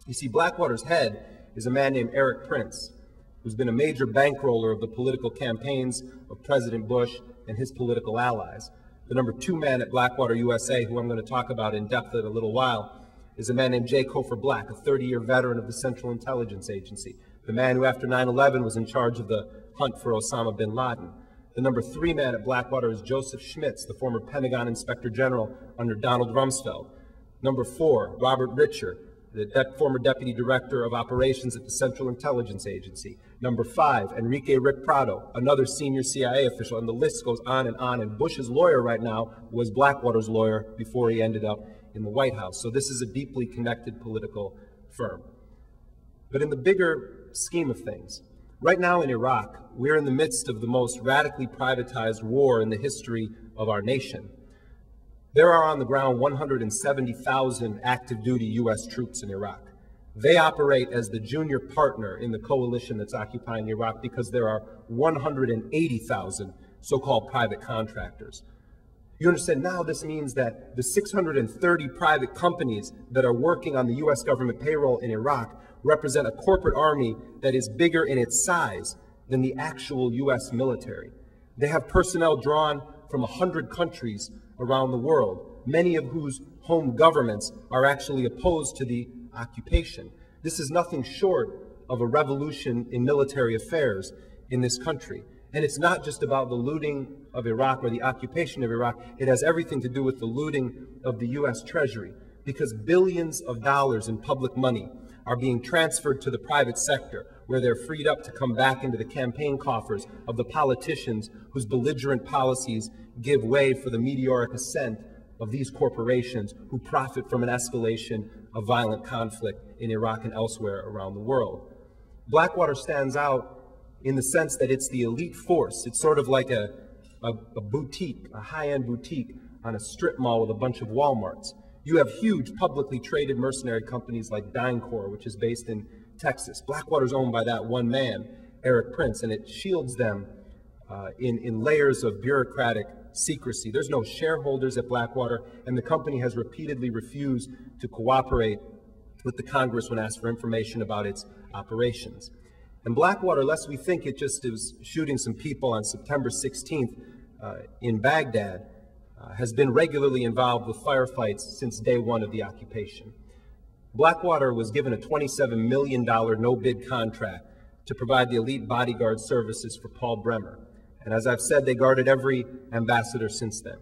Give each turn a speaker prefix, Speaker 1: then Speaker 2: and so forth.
Speaker 1: You see, Blackwater's head is a man named Eric Prince, who's been a major bankroller of the political campaigns of President Bush and his political allies. The number 2 man at Blackwater USA, who I'm going to talk about in depth in a little while, is a man named J. Cofer Black, a 30-year veteran of the Central Intelligence Agency, the man who after 9/11 was in charge of the hunt for Osama bin Laden. The number 3 man at Blackwater is Joseph Schmitz, the former Pentagon Inspector General under Donald Rumsfeld. Number 4, Robert Richer, the former Deputy Director of Operations at the Central Intelligence Agency. Number 5, Enrique Rick Prado, another senior CIA official, and the list goes on. And Bush's lawyer right now was Blackwater's lawyer before he ended up in the White House. So this is a deeply connected political firm. But in the bigger scheme of things, right now in Iraq, we're in the midst of the most radically privatized war in the history of our nation. There are on the ground 170,000 active duty U.S. troops in Iraq. They operate as the junior partner in the coalition that's occupying Iraq because there are 180,000 so-called private contractors. You understand now this means that the 630 private companies that are working on the U.S. government payroll in Iraq represent a corporate army that is bigger in its size than the actual U.S. military. They have personnel drawn from 100 countries around the world, many of whose home governments are actually opposed to the occupation. This is nothing short of a revolution in military affairs in this country. And it's not just about the looting of Iraq or the occupation of Iraq. It has everything to do with the looting of the U.S. Treasury, because billions of dollars in public money are being transferred to the private sector, where they're freed up to come back into the campaign coffers of the politicians whose belligerent policies give way for the meteoric ascent of these corporations who profit from an escalation of violent conflict in Iraq and elsewhere around the world. Blackwater stands out in the sense that it's the elite force. It's sort of like a boutique, a high-end boutique on a strip mall with a bunch of Walmarts. You have huge publicly traded mercenary companies like DynCorp, which is based in Texas. Blackwater's owned by that one man, Eric Prince, and it shields them in layers of bureaucratic secrecy. There's no shareholders at Blackwater, and the company has repeatedly refused to cooperate with the Congress when asked for information about its operations. And Blackwater, lest we think it just is shooting some people on September 16th in Baghdad, has been regularly involved with firefights since day one of the occupation. Blackwater was given a $27 million no-bid contract to provide the elite bodyguard services for Paul Bremer. And as I've said, they guarded every ambassador since then.